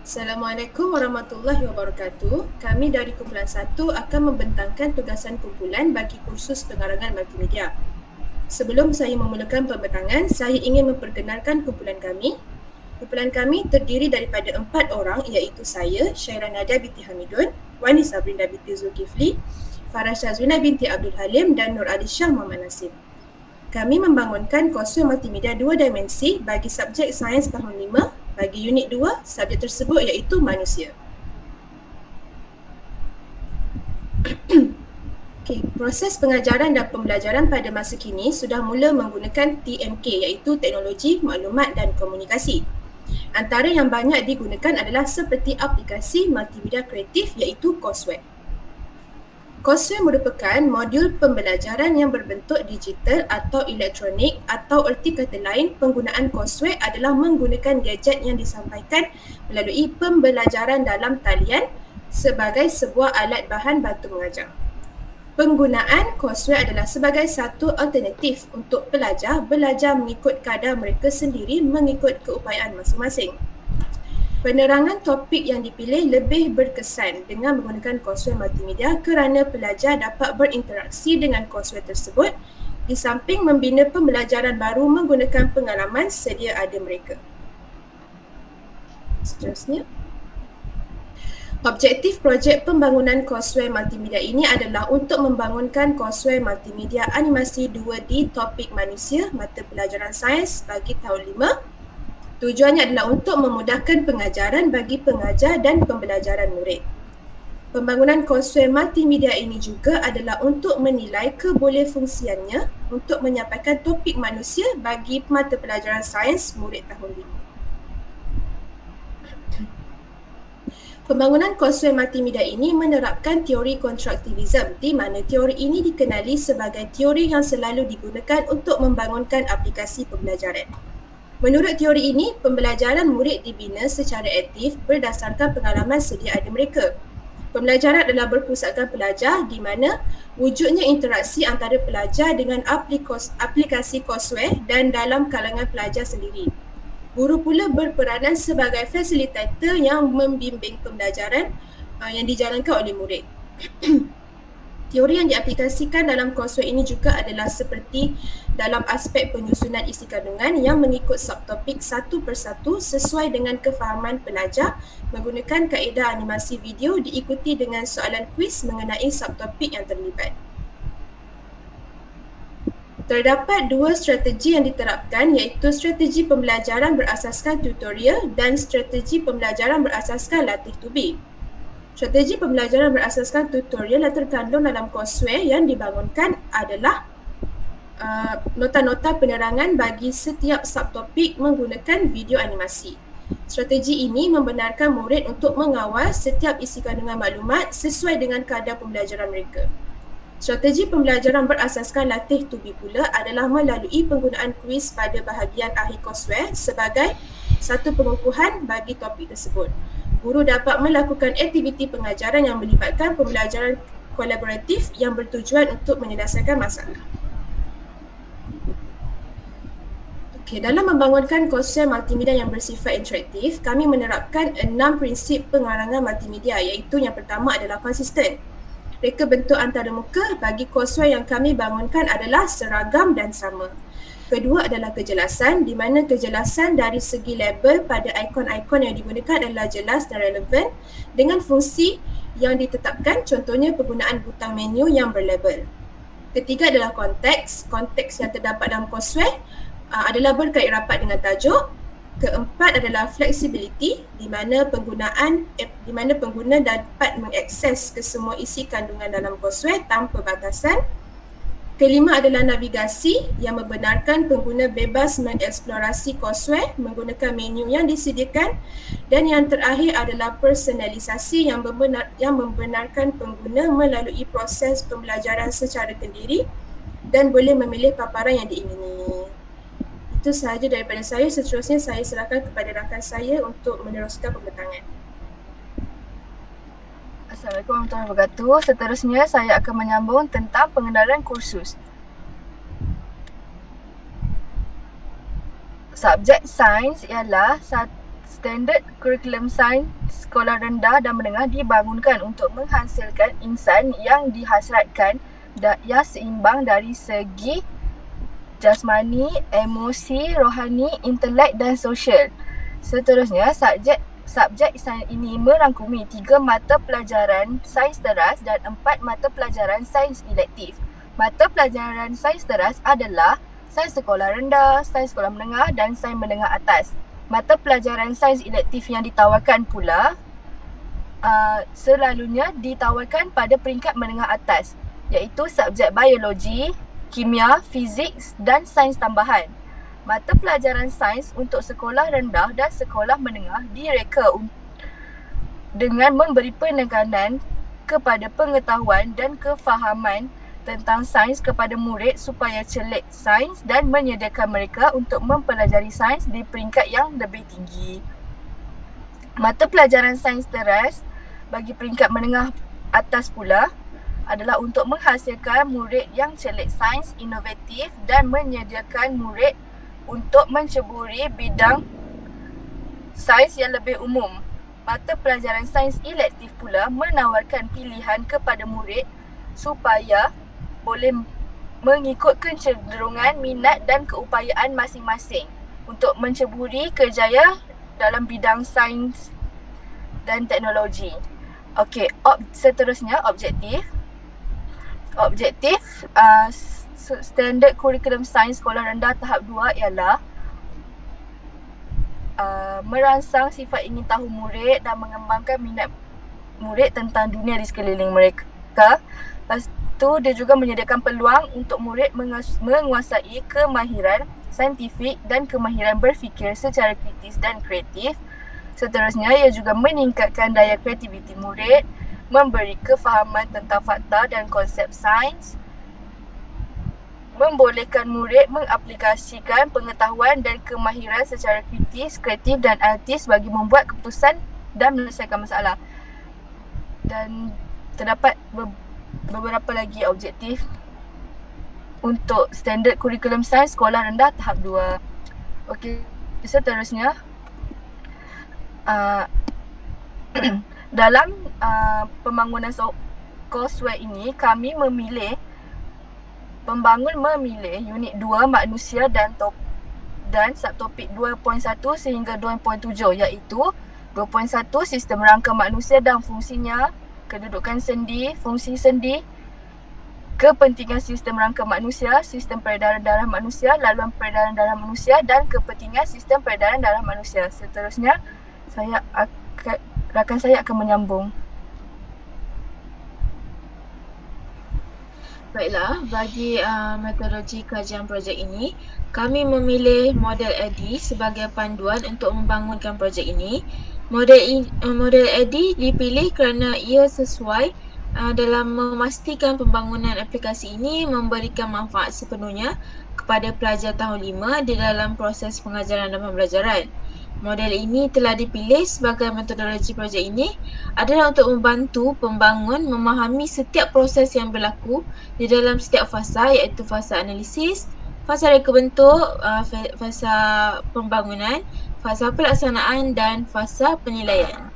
Assalamualaikum warahmatullahi wabarakatuh. Kami dari Kumpulan 1 akan membentangkan tugasan kumpulan bagi kursus pengarangan multimedia. Sebelum saya memulakan pembentangan, saya ingin memperkenalkan kumpulan kami. Kumpulan kami terdiri daripada 4 orang iaitu saya, Syairah Nadia binti Hamidun, Wani Sabrinda binti Zulkifli, Farah Syazwina binti Abdul Halim dan Nur Alisha Muhammad Nasib. Kami membangunkan kursus multimedia 2 dimensi bagi subjek sains tahun 5 bagi unit 2, subjek tersebut iaitu manusia. Okay, proses pengajaran dan pembelajaran pada masa kini sudah mula menggunakan TMK iaitu Teknologi Maklumat dan Komunikasi. Antara yang banyak digunakan adalah seperti aplikasi multimedia kreatif iaitu courseware. Courseware merupakan modul pembelajaran yang berbentuk digital atau elektronik, atau erti kata lain, penggunaan courseware adalah menggunakan gadget yang disampaikan melalui pembelajaran dalam talian sebagai sebuah alat bahan bantu mengajar. Penggunaan courseware adalah sebagai satu alternatif untuk pelajar belajar mengikut kadar mereka sendiri mengikut keupayaan masing-masing. Penerangan topik yang dipilih lebih berkesan dengan menggunakan courseware multimedia kerana pelajar dapat berinteraksi dengan courseware tersebut di samping membina pembelajaran baru menggunakan pengalaman sedia ada mereka. Seterusnya, objektif projek pembangunan courseware multimedia ini adalah untuk membangunkan courseware multimedia animasi 2D topik manusia mata pelajaran sains bagi tahun 5. Tujuannya adalah untuk memudahkan pengajaran bagi pengajar dan pembelajaran murid. Pembangunan courseware multimedia ini juga adalah untuk menilai kebolehfungsiannya untuk menyampaikan topik manusia bagi mata pelajaran sains murid tahun 5. Pembangunan courseware multimedia ini menerapkan teori konstruktivism di mana teori ini dikenali sebagai teori yang selalu digunakan untuk membangunkan aplikasi pembelajaran. Menurut teori ini, pembelajaran murid dibina secara aktif berdasarkan pengalaman sedia ada mereka. Pembelajaran adalah berpusatkan pelajar di mana wujudnya interaksi antara pelajar dengan aplikasi courseware dan dalam kalangan pelajar sendiri. Guru pula berperanan sebagai fasilitator yang membimbing pembelajaran yang dijalankan oleh murid. Teori yang diaplikasikan dalam courseware ini juga adalah seperti dalam aspek penyusunan isi kandungan yang mengikut subtopik satu persatu sesuai dengan kefahaman pelajar menggunakan kaedah animasi video diikuti dengan soalan kuis mengenai subtopik yang terlibat. Terdapat 2 strategi yang diterapkan iaitu strategi pembelajaran berasaskan tutorial dan strategi pembelajaran berasaskan latih tubi. Strategi pembelajaran berasaskan tutorial yang terkandung dalam courseware yang dibangunkan adalah nota-nota penerangan bagi setiap subtopik menggunakan video animasi. Strategi ini membenarkan murid untuk mengawal setiap isi kandungan maklumat sesuai dengan kadar pembelajaran mereka. Strategi pembelajaran berasaskan latih tubi pula adalah melalui penggunaan kuis pada bahagian akhir courseware sebagai satu pengukuhan bagi topik tersebut. Guru dapat melakukan aktiviti pengajaran yang melibatkan pembelajaran kolaboratif yang bertujuan untuk menyelesaikan masalah. Okay, dalam membangunkan courseware multimedia yang bersifat interaktif, kami menerapkan 6 prinsip pengarangan multimedia iaitu yang pertama adalah konsisten. Reka bentuk antarmuka bagi courseware yang kami bangunkan adalah seragam dan sama. Kedua adalah kejelasan, di mana kejelasan dari segi label pada ikon-ikon yang digunakan adalah jelas dan relevan dengan fungsi yang ditetapkan, contohnya penggunaan butang menu yang berlabel. Ketiga adalah konteks. Konteks yang terdapat dalam courseware adalah berkait rapat dengan tajuk. Keempat adalah flexibility, di mana pengguna dapat mengakses ke semua isi kandungan dalam courseware tanpa batasan. Kelima adalah navigasi yang membenarkan pengguna bebas mengeksplorasi courseware menggunakan menu yang disediakan. Dan yang terakhir adalah personalisasi yang membenarkan pengguna melalui proses pembelajaran secara kendiri dan boleh memilih paparan yang diingini. Itu sahaja daripada saya. Seterusnya saya serahkan kepada rakan saya untuk meneruskan pembentangan. Assalamualaikum warahmatullahi wabarakatuh. Seterusnya saya akan menyambung tentang pengenalan kursus. Subjek sains ialah Standard kurikulum sains sekolah rendah dan menengah dibangunkan untuk menghasilkan insan yang dihasratkan yang seimbang dari segi jasmani, emosi, rohani, intelek dan sosial. Seterusnya, subjek sains ini merangkumi 3 mata pelajaran sains teras dan 4 mata pelajaran sains elektif. Mata pelajaran sains teras adalah sains sekolah rendah, sains sekolah menengah dan sains menengah atas. Mata pelajaran sains elektif yang ditawarkan pula selalunya ditawarkan pada peringkat menengah atas, iaitu subjek biologi, kimia, fizik dan sains tambahan. Mata pelajaran sains untuk sekolah rendah dan sekolah menengah direka dengan memberi penekanan kepada pengetahuan dan kefahaman tentang sains kepada murid supaya celik sains dan menyediakan mereka untuk mempelajari sains di peringkat yang lebih tinggi. Mata pelajaran sains teras bagi peringkat menengah atas pula adalah untuk menghasilkan murid yang celik sains, inovatif dan menyediakan murid untuk menceburi bidang sains yang lebih umum. Mata pelajaran sains elektif pula menawarkan pilihan kepada murid supaya boleh mengikut kecenderungan, minat dan keupayaan masing-masing untuk menceburi kerjaya dalam bidang sains dan teknologi. Okey, seterusnya objektif. Standard kurikulum sains sekolah rendah tahap 2 ialah merangsang sifat ingin tahu murid dan mengembangkan minat murid tentang dunia di sekeliling mereka. Lepas tu, dia juga menyediakan peluang untuk murid menguasai kemahiran saintifik dan kemahiran berfikir secara kritis dan kreatif. Seterusnya, ia juga meningkatkan daya kreativiti murid, memberi kefahaman tentang fakta dan konsep sains, membolehkan murid mengaplikasikan pengetahuan dan kemahiran secara kritis, kreatif dan analitis bagi membuat keputusan dan menyelesaikan masalah. Dan terdapat beberapa lagi objektif untuk standard kurikulum sains sekolah rendah tahap 2. Okey, seterusnya dalam pembangunan courseware ini, pembangun memilih unit 2 manusia dan subtopik 2.1 sehingga 2.7, iaitu 2.1 sistem rangka manusia dan fungsinya, kedudukan sendi, fungsi sendi, kepentingan sistem rangka manusia, sistem peredaran darah manusia, laluan peredaran darah manusia dan kepentingan sistem peredaran darah manusia. Seterusnya, rakan saya akan menyambung. Baiklah, bagi metodologi kajian projek ini, kami memilih model ADDIE sebagai panduan untuk membangunkan projek ini. Model ADDIE dipilih kerana ia sesuai dalam memastikan pembangunan aplikasi ini memberikan manfaat sepenuhnya kepada pelajar tahun 5 di dalam proses pengajaran dan pembelajaran. Model ini telah dipilih sebagai metodologi projek ini adalah untuk membantu pembangun memahami setiap proses yang berlaku di dalam setiap fasa, iaitu fasa analisis, fasa reka bentuk, fasa pembangunan, fasa pelaksanaan dan fasa penilaian.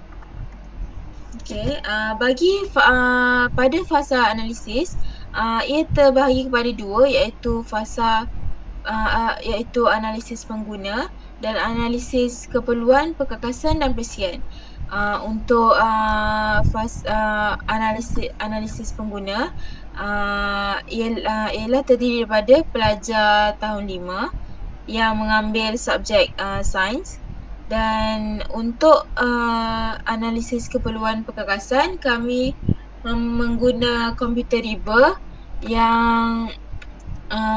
Okey, pada fasa analisis, ia terbahagi kepada dua, iaitu iaitu analisis pengguna dan analisis keperluan, perkakasan dan persian. Untuk analisis pengguna ialah terdiri daripada pelajar tahun 5 yang mengambil subjek sains. Dan untuk analisis keperluan perkakasan, kami mengguna komputer riba yang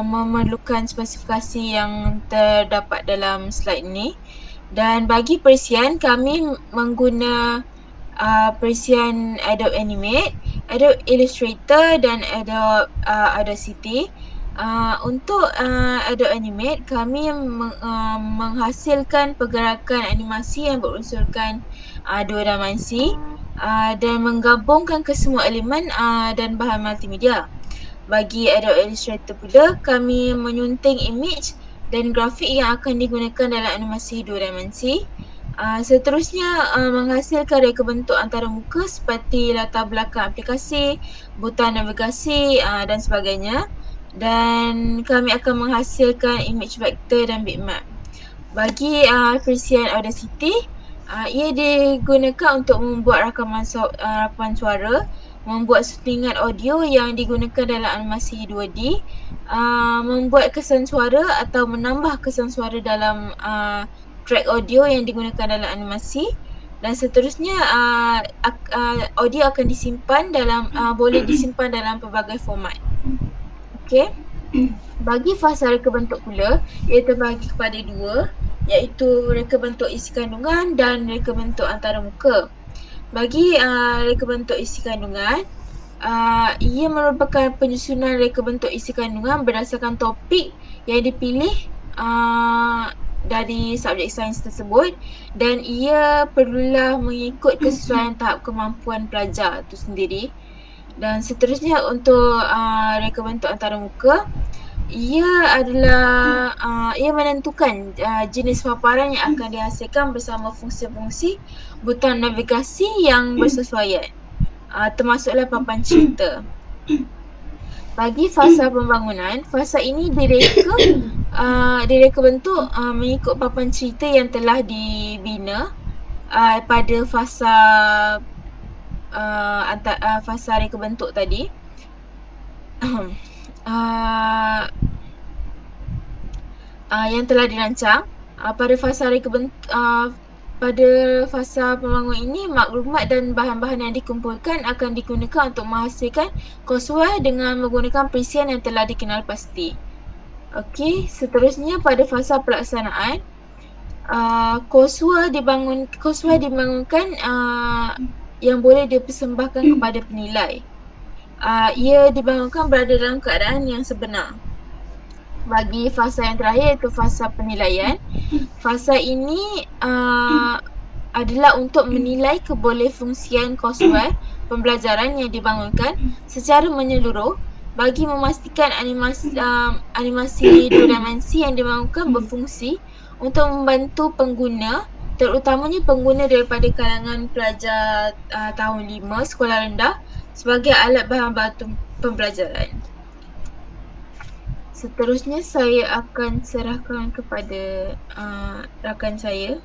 memerlukan spesifikasi yang terdapat dalam slide ini. Dan bagi perisian, kami mengguna perisian Adobe Animate, Adobe Illustrator dan Adobe Audacity. Untuk Adobe Animate, kami menghasilkan pergerakan animasi yang berunsurkan dua dimensi dan menggabungkan kesemua elemen dan bahan multimedia. Bagi Adobe Illustrator pula, kami menyunting image dan grafik yang akan digunakan dalam animasi dua dimensi. Seterusnya menghasilkan reka bentuk antarmuka seperti latar belakang aplikasi, butang navigasi dan sebagainya. Dan kami akan menghasilkan image vector dan bitmap. Bagi appreciation Audacity, ia digunakan untuk membuat rakaman suara, membuat settingan audio yang digunakan dalam animasi 2D, membuat kesan suara atau menambah kesan suara dalam track audio yang digunakan dalam animasi, dan seterusnya audio akan disimpan dalam boleh disimpan dalam pelbagai format. Okey. Bagi fasa reka bentuk pula, ia terbagi kepada dua, iaitu reka bentuk isi kandungan dan reka bentuk antarmuka. Bagi reka bentuk isi kandungan, ia merupakan penyusunan reka bentuk isi kandungan berdasarkan topik yang dipilih dari subjek sains tersebut, dan ia perlulah mengikut kesesuaian tahap kemampuan pelajar itu sendiri. Dan seterusnya untuk reka bentuk antarmuka, ia menentukan jenis paparan yang akan dihasilkan bersama fungsi-fungsi butang navigasi yang bersesuaian, termasuklah papan cerita. Bagi fasa pembangunan, fasa ini direka bentuk mengikut papan cerita yang telah dibina pada fasa fasa reka bentuk tadi. Yang telah dirancang. Pada fasa pembangunan ini, maklumat dan bahan-bahan yang dikumpulkan akan digunakan untuk menghasilkan courseware dengan menggunakan perincian yang telah dikenal pasti. Okey, seterusnya pada fasa pelaksanaan, courseware dibangunkan yang boleh dipersembahkan kepada penilai. Ia dibangunkan berada dalam keadaan yang sebenar. Bagi fasa yang terakhir, iaitu fasa penilaian, fasa ini adalah untuk menilai kebolehfungsian courseware pembelajaran yang dibangunkan secara menyeluruh bagi memastikan animasi dua dimensi yang dibangunkan berfungsi untuk membantu pengguna, terutamanya pengguna daripada kalangan pelajar tahun 5 sekolah rendah, sebagai alat bahan bantu pembelajaran. Seterusnya saya akan serahkan kepada rakan saya.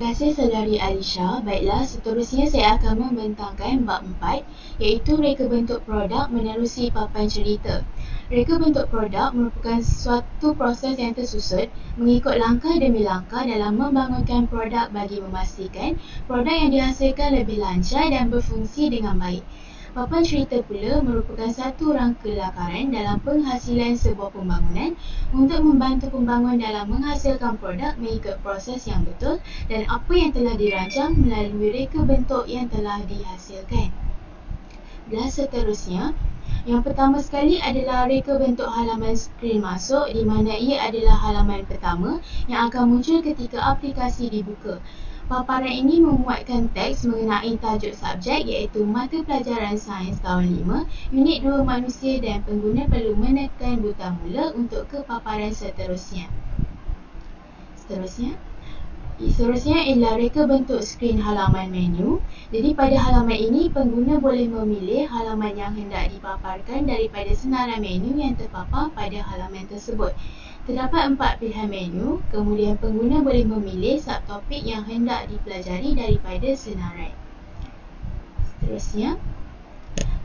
Terima kasih Saudari Alisha. Baiklah, seterusnya saya akan membentangkan bab 4, iaitu reka bentuk produk menerusi papan cerita. Reka bentuk produk merupakan suatu proses yang tersusun mengikut langkah demi langkah dalam membangunkan produk bagi memastikan produk yang dihasilkan lebih lancar dan berfungsi dengan baik. Papan cerita pula merupakan satu rangka lakaran dalam penghasilan sebuah pembangunan untuk membantu pembangun dalam menghasilkan produk mengikut proses yang betul dan apa yang telah dirancang melalui reka bentuk yang telah dihasilkan. Dan seterusnya, yang pertama sekali adalah reka bentuk halaman skrin masuk, di mana ia adalah halaman pertama yang akan muncul ketika aplikasi dibuka. Paparan ini memuatkan teks mengenai tajuk subjek, iaitu mata pelajaran sains tahun 5, unit 2 manusia, dan pengguna perlu menekan butang mula untuk ke paparan seterusnya. Seterusnya ialah reka bentuk skrin halaman menu. Jadi pada halaman ini, pengguna boleh memilih halaman yang hendak dipaparkan daripada senarai menu yang terpapar pada halaman tersebut. Terdapat 4 pilihan menu, kemudian pengguna boleh memilih subtopik yang hendak dipelajari daripada senarai. Seterusnya,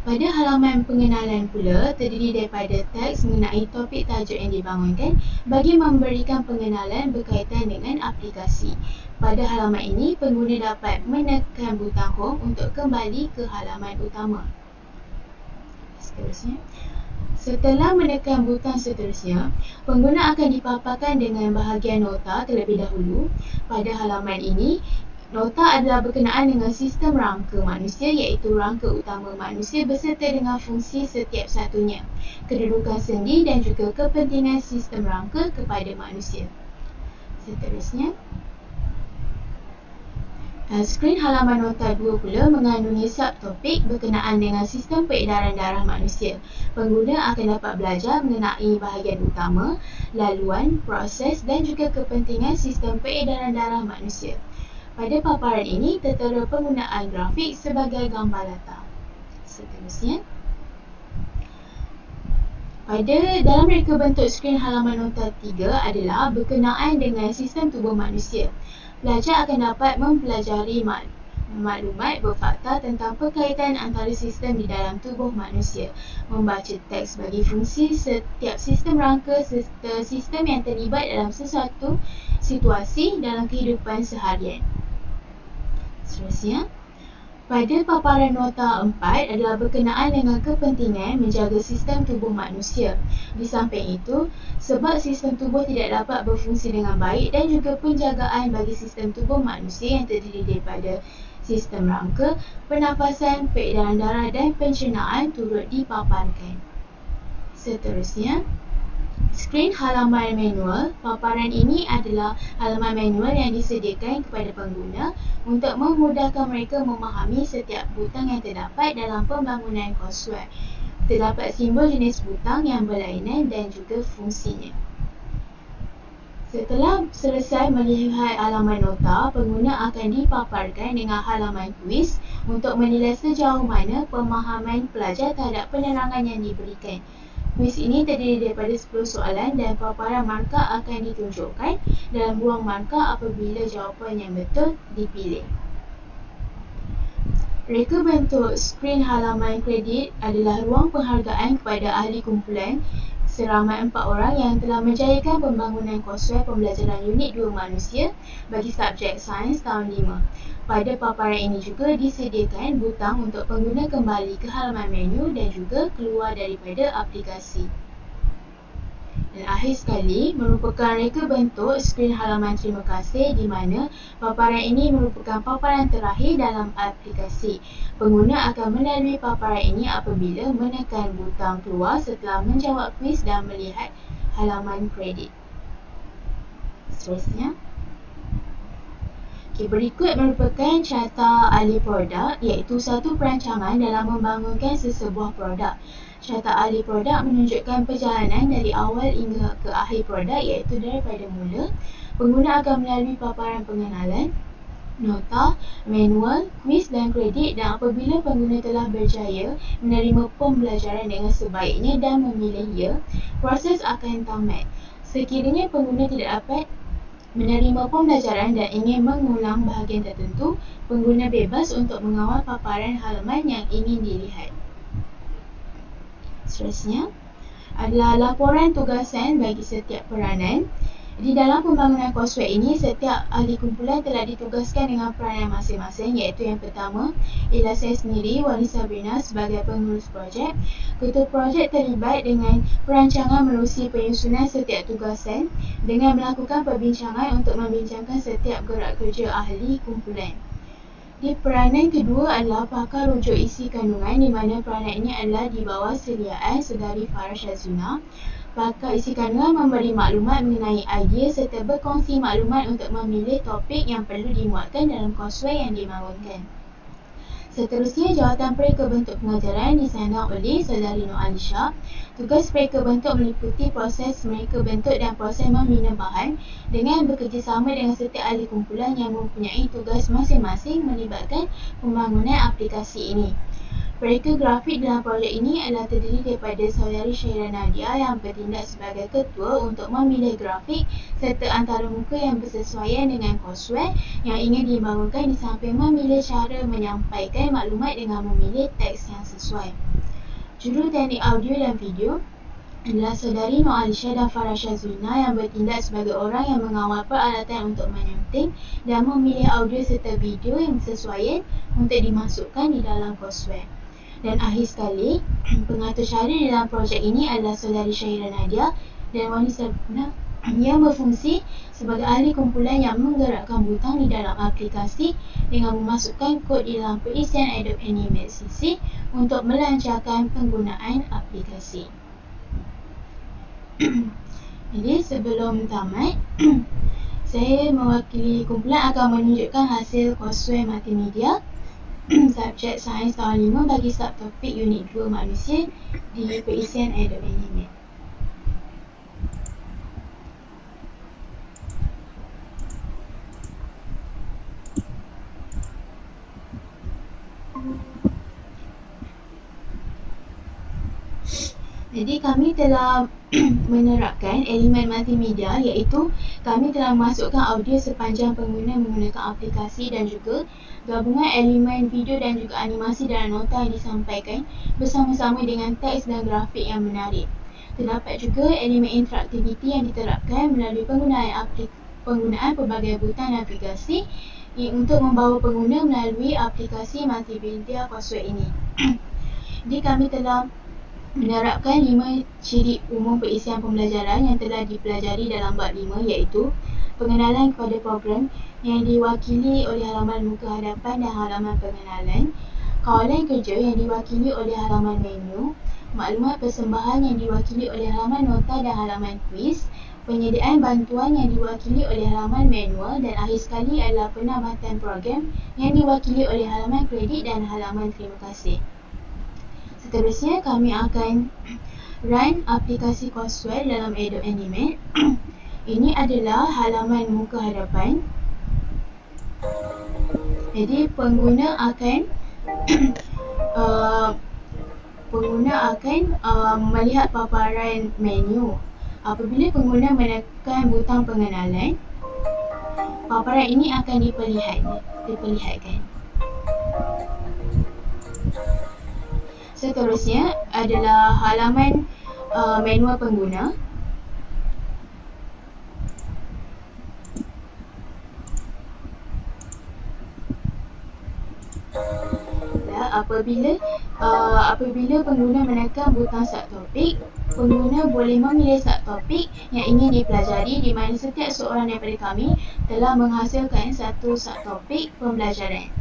pada halaman pengenalan pula terdiri daripada teks mengenai topik tajuk yang dibangunkan bagi memberikan pengenalan berkaitan dengan aplikasi. Pada halaman ini, pengguna dapat menekan butang home untuk kembali ke halaman utama. Seterusnya, setelah menekan butang seterusnya, pengguna akan dipaparkan dengan bahagian nota terlebih dahulu. Pada halaman ini, nota adalah berkenaan dengan sistem rangka manusia, iaitu rangka utama manusia beserta dengan fungsi setiap satunya, kedudukan sendi dan juga kepentingan sistem rangka kepada manusia. Seterusnya, Skrin halaman nota 2 pula mengandungi subtopik berkenaan dengan sistem peredaran darah manusia. Pengguna akan dapat belajar mengenai bahagian utama, laluan, proses dan juga kepentingan sistem peredaran darah manusia. Pada paparan ini tertera penggunaan grafik sebagai gambar latar. Seterusnya, dalam reka bentuk skrin halaman nota 3 adalah berkenaan dengan sistem tubuh manusia. Pelajar akan dapat mempelajari maklumat berfakta tentang perkaitan antara sistem di dalam tubuh manusia, membaca teks bagi fungsi setiap sistem rangka serta sistem yang terlibat dalam sesuatu situasi dalam kehidupan seharian. Seterusnya, pada paparan nota 4 adalah berkenaan dengan kepentingan menjaga sistem tubuh manusia. Di samping itu, sebab sistem tubuh tidak dapat berfungsi dengan baik dan juga penjagaan bagi sistem tubuh manusia yang terdiri daripada sistem rangka, pernafasan, peredaran darah dan pencernaan turut dipaparkan. Seterusnya, skrin halaman manual. Paparan ini adalah halaman manual yang disediakan kepada pengguna untuk memudahkan mereka memahami setiap butang yang terdapat dalam pembangunan courseware. Terdapat simbol jenis butang yang berlainan dan juga fungsinya. Setelah selesai melihat halaman nota, pengguna akan dipaparkan dengan halaman kuis untuk menilai sejauh mana pemahaman pelajar terhadap penerangan yang diberikan. Kuis ini terdiri daripada 10 soalan dan paparan markah akan ditunjukkan dalam ruang markah apabila jawapan yang betul dipilih. Reka bentuk skrin halaman kredit adalah ruang penghargaan kepada ahli kumpulan seramai 4 orang yang telah menjayakan pembangunan courseware pembelajaran unit 2 manusia bagi subjek sains tahun 5. Pada paparan ini juga disediakan butang untuk pengguna kembali ke halaman menu dan juga keluar daripada aplikasi. Dan akhir sekali, merupakan reka bentuk skrin halaman terima kasih di mana paparan ini merupakan paparan terakhir dalam aplikasi. Pengguna akan melalui paparan ini apabila menekan butang keluar setelah menjawab kuis dan melihat halaman kredit. Seterusnya, berikut merupakan carta ahli produk, iaitu satu perancangan dalam membangunkan sesebuah produk. Carta ahli produk menunjukkan perjalanan dari awal hingga ke akhir produk, iaitu daripada mula. Pengguna akan melalui paparan pengenalan, nota, manual, kuis dan kredit, dan apabila pengguna telah berjaya menerima pembelajaran dengan sebaiknya dan memilih ya, proses akan tamat. Sekiranya pengguna tidak dapat menerima pembelajaran dan ingin mengulang bahagian tertentu, pengguna bebas untuk mengawal paparan halaman yang ingin dilihat. Seterusnya adalah laporan tugasan bagi setiap peranan. Di dalam pembangunan courseware ini, setiap ahli kumpulan telah ditugaskan dengan peranan masing-masing, iaitu yang pertama ialah saya sendiri, Wani Sabrina, sebagai pengurus projek. Ketua projek terlibat dengan perancangan menerusi penyusunan setiap tugasan dengan melakukan perbincangan untuk membincangkan setiap gerak kerja ahli kumpulan. Di peranan kedua adalah pakar rujuk isi kandungan, di mana peranan ini adalah di bawah seliaan Saudari Farah Syazuna. Pakar isi kandungan memberi maklumat mengenai idea serta berkongsi maklumat untuk memilih topik yang perlu dimuatkan dalam courseware yang dibangunkan. Seterusnya, jawatan pereka bentuk pengajaran disandang oleh Saudari Nur Alisha. Tugas pereka bentuk meliputi proses mereka bentuk dan proses membina bahan dengan bekerjasama dengan setiap ahli kumpulan yang mempunyai tugas masing-masing melibatkan pembangunan aplikasi ini. Pereka grafik dalam projek ini adalah terdiri daripada Saudari Syaira Nadia yang bertindak sebagai ketua untuk memilih grafik serta antarmuka yang bersesuaian dengan courseware yang ingin dibangunkan, di samping memilih cara menyampaikan maklumat dengan memilih teks yang sesuai. Juru teknik audio dan video adalah Saudari Nur Alisha dan Farah Syazuna yang bertindak sebagai orang yang mengawal peralatan untuk menyunting dan memilih audio serta video yang bersesuaian untuk dimasukkan di dalam courseware. Dan akhir sekali, pengatur cara di dalam projek ini adalah Saudari Syaira Nadia dan Wani Sabrina yang berfungsi sebagai ahli kumpulan yang menggerakkan butang di dalam aplikasi dengan memasukkan kod di dalam perisian Adobe Animate CC untuk melancarkan penggunaan aplikasi. Jadi sebelum tamat, Saya mewakili kumpulan akan menunjukkan hasil courseware multimedia subjek sains tahun 5 bagi subtopik unit 2 manusia di perisian Adobe Animate. Jadi kami telah menerapkan elemen multimedia, iaitu kami telah memasukkan audio sepanjang pengguna menggunakan aplikasi dan juga gabungan elemen video dan juga animasi dalam nota yang disampaikan bersama-sama dengan teks dan grafik yang menarik. Terdapat juga elemen interaktiviti yang diterapkan melalui penggunaan pelbagai butang navigasi untuk membawa pengguna melalui aplikasi multimedia courseware ini. Jadi kami telah menerapkan 5 ciri umum perisian pembelajaran yang telah dipelajari dalam bab 5, iaitu pengenalan kepada program yang diwakili oleh halaman muka hadapan dan halaman pengenalan, kawalan kerja yang diwakili oleh halaman menu, maklumat persembahan yang diwakili oleh halaman nota dan halaman kuis, penyediaan bantuan yang diwakili oleh halaman manual, dan akhir sekali adalah penambatan program yang diwakili oleh halaman kredit dan halaman terima kasih. Seterusnya, kami akan run aplikasi courseware dalam Adobe Animate. Ini adalah halaman muka hadapan. Jadi pengguna akan melihat paparan menu. Apabila pengguna menekan butang pengenalan, paparan ini akan diperlihatkan. Seterusnya adalah halaman manual pengguna. Apabila pengguna menekan butang subtopik, pengguna boleh memilih subtopik yang ingin dipelajari, di mana setiap seorang daripada kami telah menghasilkan satu subtopik pembelajaran.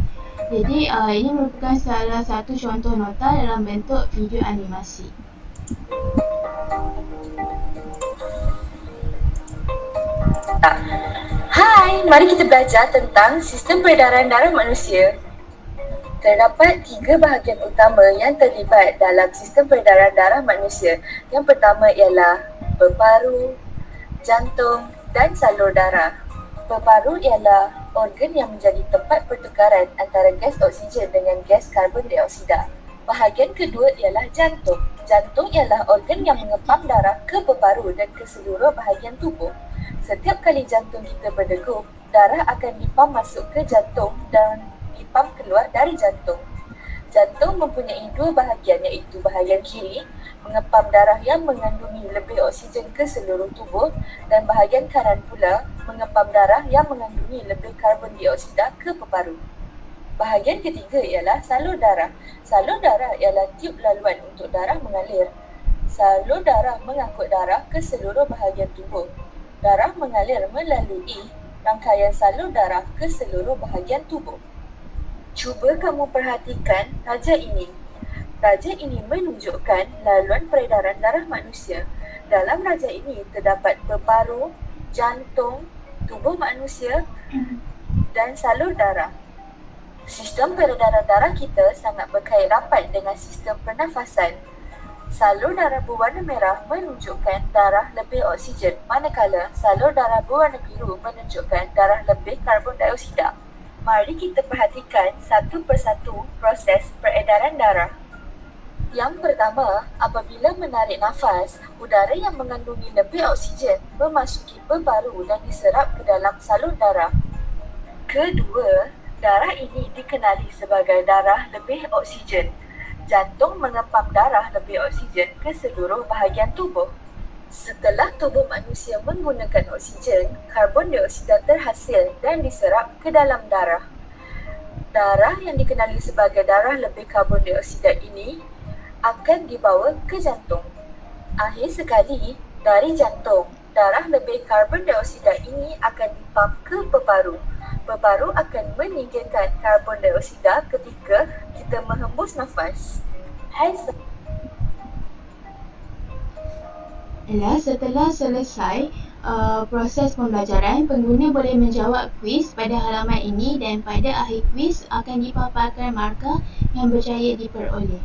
Jadi ini merupakan salah satu contoh nota dalam bentuk video animasi. Hai, mari kita belajar tentang sistem peredaran darah manusia. Terdapat 3 bahagian utama yang terlibat dalam sistem peredaran darah manusia. Yang pertama ialah peparu, jantung dan salur darah. Peparu ialah organ yang menjadi tempat pertukaran antara gas oksigen dengan gas karbon dioksida. Bahagian kedua ialah jantung. Jantung ialah organ yang mengepam darah ke peparu dan ke seluruh bahagian tubuh. Setiap kali jantung kita berdegup, darah akan dipam masuk ke jantung dan dipam keluar dari jantung. Jantung mempunyai 2 bahagian, iaitu bahagian kiri mengepam darah yang mengandungi lebih oksigen ke seluruh tubuh, dan bahagian kanan pula mengepam darah yang mengandungi lebih karbon dioksida ke peparu. Bahagian ketiga ialah salur darah. Salur darah ialah tiub laluan untuk darah mengalir. Salur darah mengangkut darah ke seluruh bahagian tubuh. Darah mengalir melalui rangkaian salur darah ke seluruh bahagian tubuh. Cuba kamu perhatikan raja ini. Raja ini menunjukkan laluan peredaran darah manusia. Dalam raja ini terdapat peparu, jantung, tubuh manusia dan salur darah. Sistem peredaran darah kita sangat berkait rapat dengan sistem pernafasan. Salur darah berwarna merah menunjukkan darah lebih oksigen, manakala salur darah berwarna biru menunjukkan darah lebih karbon dioksida. Mari kita perhatikan satu persatu proses peredaran darah. Yang pertama, apabila menarik nafas, udara yang mengandungi lebih oksigen memasuki peparu dan diserap ke dalam salur darah. Kedua, darah ini dikenali sebagai darah lebih oksigen. Jantung mengepam darah lebih oksigen ke seluruh bahagian tubuh. Setelah tubuh manusia menggunakan oksigen, karbon dioksida terhasil dan diserap ke dalam darah. Darah yang dikenali sebagai darah lebih karbon dioksida ini akan dibawa ke jantung. Akhir sekali, dari jantung, darah lebih karbon dioksida ini akan dipam ke peparu. Peparu akan menyingkirkan karbon dioksida ketika kita menghembus nafas. Setelah selesai proses pembelajaran, pengguna boleh menjawab kuis pada halaman ini dan pada akhir kuis akan dipaparkan markah yang berjaya diperoleh.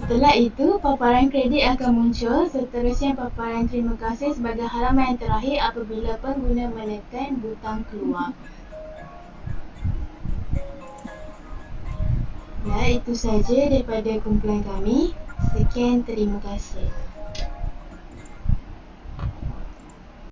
Setelah itu, paparan kredit akan muncul. Seterusnya, paparan terima kasih sebagai halaman yang terakhir apabila pengguna menekan butang keluar. Ya, itu saja daripada kumpulan kami. Sekian, terima kasih.